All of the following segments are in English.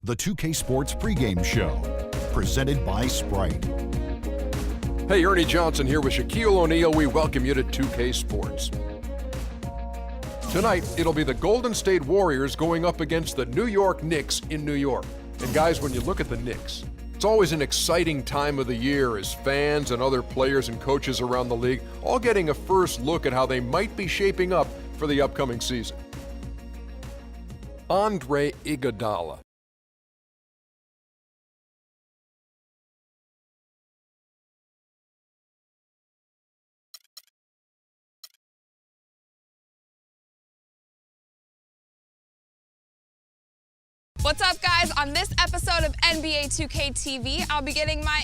The 2K Sports pregame show, presented by Sprite. Hey, Ernie Johnson here with Shaquille O'Neal. We welcome you to 2K Sports. Tonight, it'll be the Golden State Warriors going up against the New York Knicks in New York. And guys, when you look at the Knicks, it's always an exciting time of the year as fans and other players and coaches around the league all getting a first look at how they might be shaping up for the upcoming season. Andre Iguodala. What's up, guys? On this episode of NBA 2K TV, I'll be getting my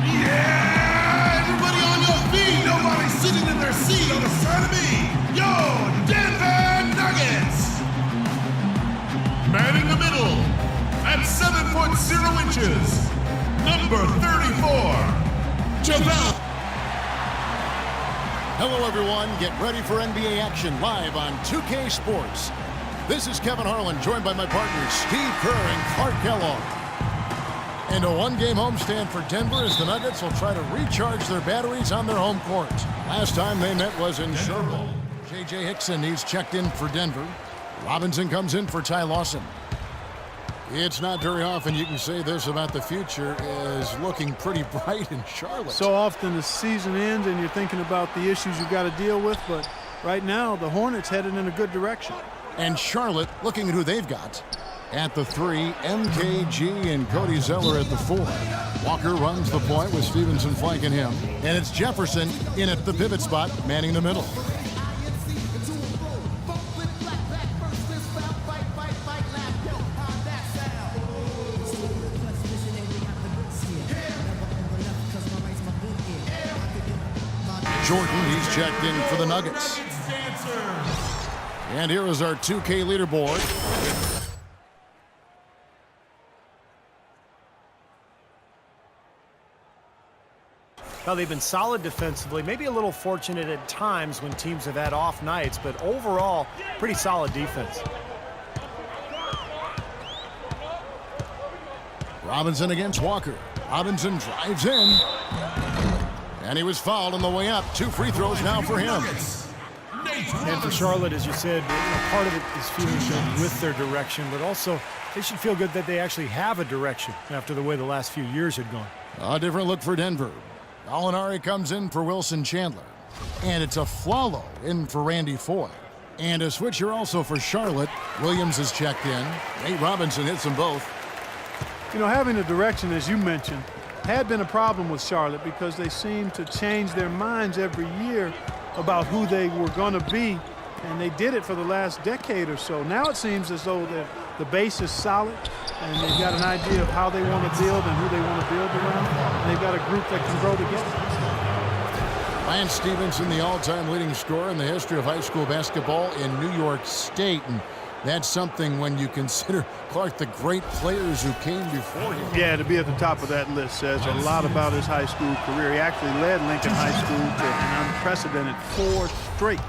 Yeah! Everybody on your feet! Nobody sitting in their seat on the side of me! Yo! Denver Nuggets! Manning the middle at 7'0" number 34, JaVale. Hello, everyone. Get ready for NBA action live on 2K Sports. This is Kevin Harlan, joined by my partners Steve Kerr and Clark Kellogg. And a one-game homestand for Denver as the Nuggets will try to recharge their batteries on their home court. Last time they met was in Charlotte. J.J. Hickson, he's checked in for Denver. Robinson comes in for Ty Lawson. It's not very often you can say this about the future is looking pretty bright in Charlotte. So often the season ends and you're thinking about the issues you've got to deal with, but right now the Hornets headed in a good direction. And Charlotte looking at who they've got. At the 3, MKG and Cody Zeller at the 4. Walker runs the point with Stevenson flanking him. And it's Jefferson in at the pivot spot, manning the middle. Jordan, he's checked in for the Nuggets. And here is our 2K leaderboard. Well, they've been solid defensively, maybe a little fortunate at times when teams have had off nights, but overall, pretty solid defense. Robinson against Walker. Robinson drives in. And he was fouled on the way up. 2 free throws now for him. And for Charlotte, as you said, part of it is feeling good with their direction, but also they should feel good that they actually have a direction after the way the last few years had gone. A different look for Denver. Gallinari comes in for Wilson Chandler. And it's a Flalo in for Randy Foye. And a switcher also for Charlotte. Williams is checked in. Nate Robinson hits them both. You know, having a direction, as you mentioned, had been a problem with Charlotte because they seem to change their minds every year about who they were going to be, and they did it for the last decade or so. Now it seems as though the base is solid, and they've got an idea of how they want to build and who they want to build around, and they've got a group that can grow together. Lance Stephenson, the all-time leading scorer in the history of high school basketball in New York State, and that's something when you consider, Clark, the great players who came before him. Yeah, to be at the top of that list says a lot about his high school career. He actually led Lincoln High School to an unprecedented 4 straight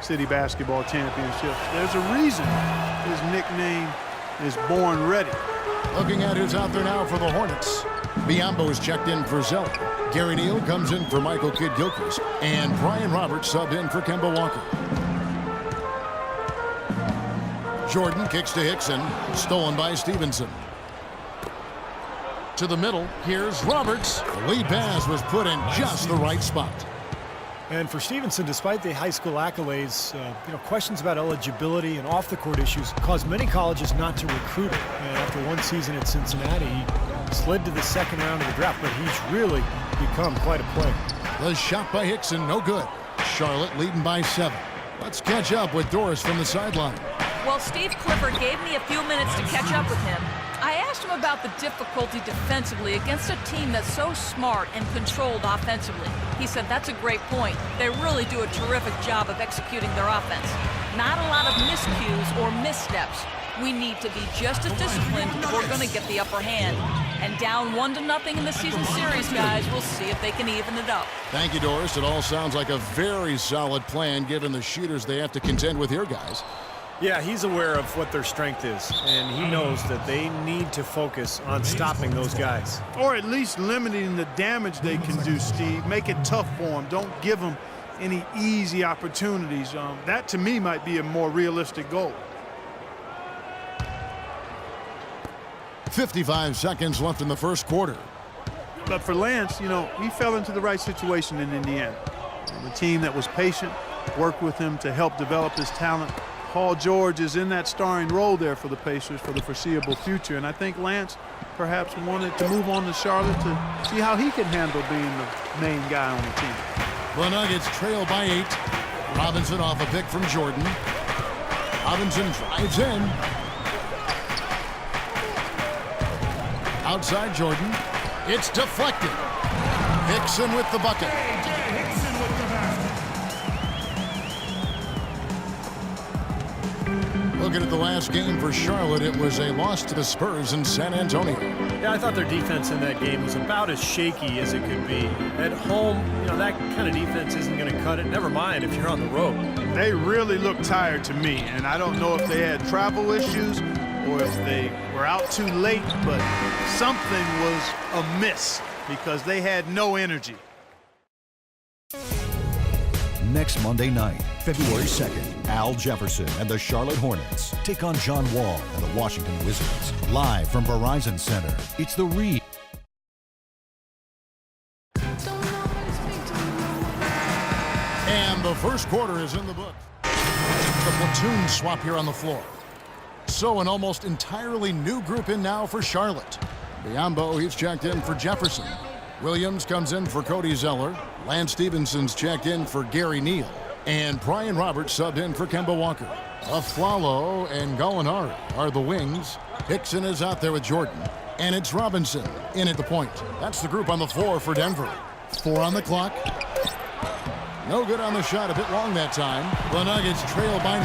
city basketball championships. There's a reason his nickname is Born Ready. Looking at who's out there now for the Hornets. Biyombo is checked in for Zeller. Gary Neal comes in for Michael Kidd-Gilchrist. And Brian Roberts subbed in for Kemba Walker. Jordan kicks to Hickson. Stolen by Stevenson. To the middle. Here's Roberts. The lead pass was put in just the right spot. And for Stevenson, despite the high school accolades, questions about eligibility and off-the-court issues caused many colleges not to recruit him. And after one season at Cincinnati, he slid to the second round of the draft, but he's really become quite a player. The shot by Hickson, no good. Charlotte leading by 7. Let's catch up with Doris from the sideline. Well, Steve Clifford gave me a few minutes to catch up with him. I asked him about the difficulty defensively against a team that's so smart and controlled offensively. He said that's a great point. They really do a terrific job of executing their offense. Not a lot of miscues or missteps. We need to be just as disciplined if we're going to get the upper hand. And down 1-0 in the season series, guys. We'll see if they can even it up. Thank you, Doris. It all sounds like a very solid plan given the shooters they have to contend with here, guys. Yeah, he's aware of what their strength is, and he knows that they need to focus on stopping those guys. Or at least limiting the damage they can do, Steve. Make it tough for them. Don't give them any easy opportunities. That, to me, might be a more realistic goal. 55 seconds left in the first quarter. But for Lance, he fell into the right situation in Indiana. The team that was patient worked with him to help develop his talent. Paul George is in that starring role there for the Pacers for the foreseeable future. And I think Lance perhaps wanted to move on to Charlotte to see how he can handle being the main guy on the team. The Nuggets trail by 8. Robinson off a pick from Jordan. Robinson drives in. Outside Jordan. It's deflected. Hickson with the bucket. Looking at the last game for Charlotte, it was a loss to the Spurs in San Antonio. Yeah, I thought their defense in that game was about as shaky as it could be. At home, that kind of defense isn't going to cut it. Never mind if you're on the road. They really look tired to me, and I don't know if they had travel issues or if they were out too late, but something was amiss because they had no energy. Next Monday night, February 2nd, Al Jefferson and the Charlotte Hornets take on John Wall and the Washington Wizards. Live from Verizon Center, it's The Read. And the first quarter is in the book. The platoon swap here on the floor. So an almost entirely new group in now for Charlotte. Biyombo, he's checked in for Jefferson. Williams comes in for Cody Zeller. Lance Stevenson's checked in for Gary Neal. And Brian Roberts subbed in for Kemba Walker. Aflalo and Gallinari are the wings. Hickson is out there with Jordan. And it's Robinson in at the point. That's the group on the floor for Denver. 4 on the clock. No good on the shot, a bit long that time. The Nuggets trail by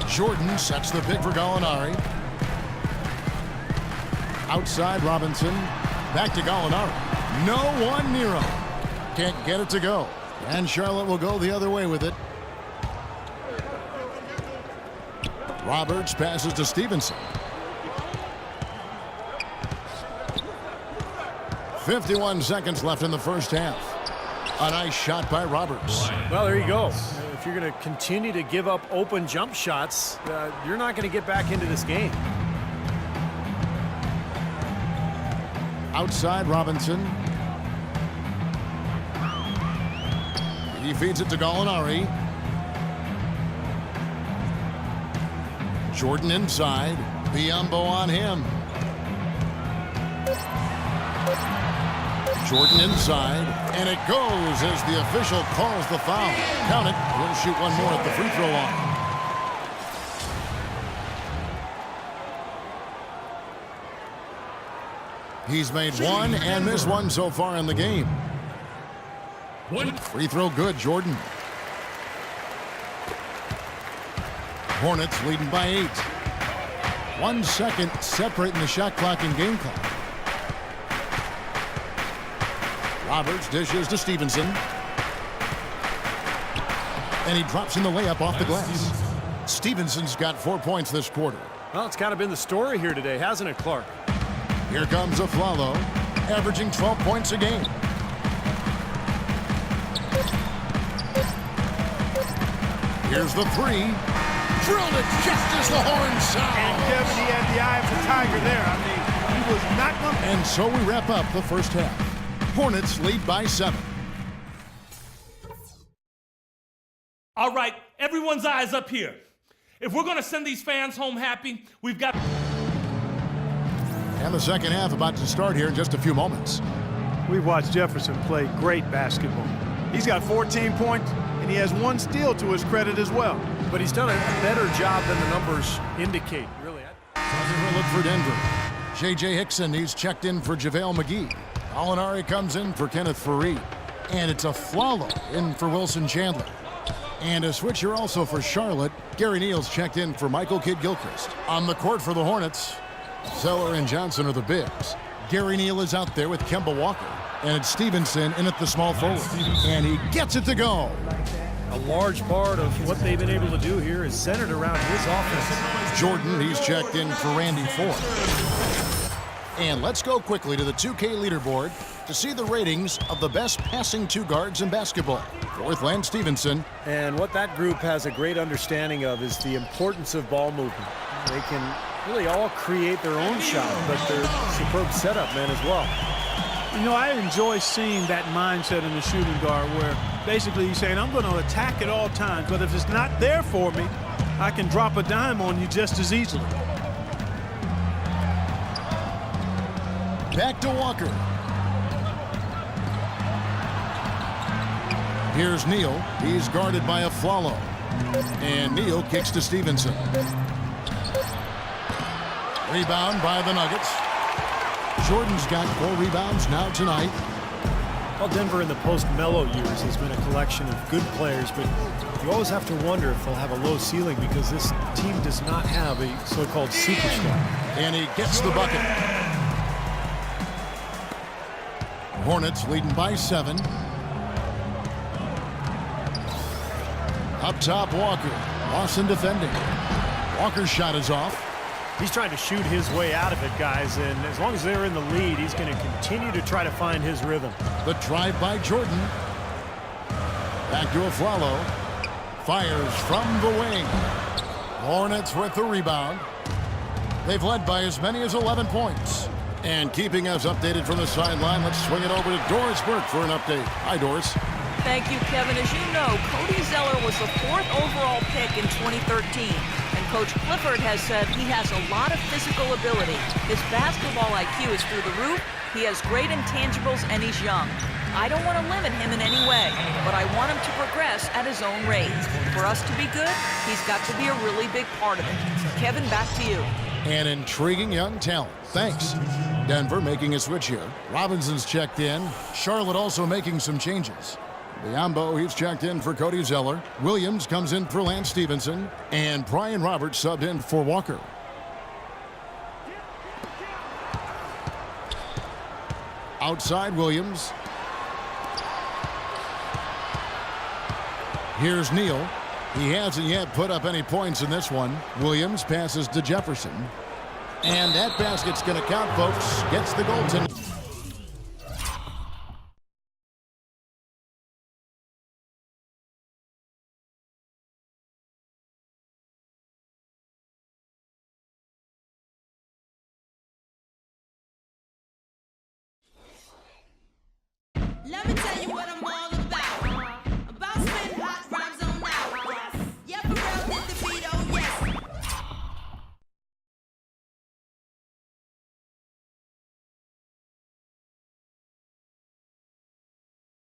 9. Jordan sets the pick for Gallinari. Outside Robinson. Back to Gallinari. No one near him. Can't get it to go. And Charlotte will go the other way with it. Roberts passes to Stevenson. 51 seconds left in the first half. A nice shot by Roberts. Well, there you go. If you're going to continue to give up open jump shots, you're not going to get back into this game. Outside Robinson. He feeds it to Gallinari. Jordan inside. Biyombo on him. Jordan inside. And it goes as the official calls the foul. Count it. He'll shoot one more at the free throw line. He's made one and missed one so far in the game. Free throw good, Jordan. Hornets leading by 8. 1 second separating the shot clock and game clock. Roberts dishes to Stevenson. And he drops in the layup off the glass. Stevenson's got 4 points this quarter. Well, it's kind of been the story here today, hasn't it, Clark? Here comes Aflalo, averaging 12 points a game. Here's the three. Drilled it just as the horn sounds. And Kevin, he had the eye of the tiger there. I mean, he was not going to... And so we wrap up the first half. Hornets lead by 7. All right, everyone's eyes up here. If we're going to send these fans home happy, we've got... And the second half about to start here in just a few moments. We've watched Jefferson play great basketball. He's got 14 points, and he has 1 steal to his credit as well. But he's done a better job than the numbers indicate, really. Look for Denver. J.J. Hickson, he's checked in for JaVale McGee. Alinari comes in for Kenneth Faried. And it's Aflalo in for Wilson Chandler. And a switcher also for Charlotte. Gary Neal's checked in for Michael Kidd-Gilchrist. On the court for the Hornets, Zeller and Johnson are the bigs. Gary Neal is out there with Kemba Walker. And it's Stevenson in at the small forward. And he gets it to go. A large part of what they've been able to do here is centered around his offense. Jordan, he's checked in for Randy Ford. And let's go quickly to the 2K leaderboard to see the ratings of the best passing 2 guards in basketball. Fourth, Lance Stevenson. And what that group has a great understanding of is the importance of ball movement. They can really all create their own shot, but they're superb setup men as well. You know, I enjoy seeing that mindset in the shooting guard where basically he's saying, I'm going to attack at all times, but if it's not there for me, I can drop a dime on you just as easily. Back to Walker. Here's Neal. He's guarded by Aflalo. And Neal kicks to Stevenson. Rebound by the Nuggets. Jordan's got 4 rebounds now tonight. Well, Denver in the post-Melo years has been a collection of good players, but you always have to wonder if they'll have a low ceiling because this team does not have a so-called superstar. And he gets the bucket. Hornets leading by 7. Up top, Walker. Lawson defending. Walker's shot is off. He's trying to shoot his way out of it, guys, and as long as they're in the lead, he's going to continue to try to find his rhythm. The drive by Jordan. Back to Aflalo. Fires from the wing. Hornets with the rebound. They've led by as many as 11 points. And keeping us updated from the sideline, let's swing it over to Doris Burke for an update. Hi, Doris. Thank you, Kevin. As you know, Cody Zeller was the 4th overall pick in 2013. And Coach Clifford has said he has a lot of physical ability. His basketball IQ is through the roof. He has great intangibles, and he's young. I don't want to limit him in any way, but I want him to progress at his own rate. For us to be good, he's got to be a really big part of it. Kevin, back to you. An intriguing young talent. Thanks. Denver making a switch here. Robinson's checked in. Charlotte also making some changes. Biombo, he's checked in for Cody Zeller. Williams comes in for Lance Stevenson. And Brian Roberts subbed in for Walker. Outside Williams. Here's Neal. He hasn't yet put up any points in this one. Williams passes to Jefferson. And that basket's going to count, folks. Gets the goaltender.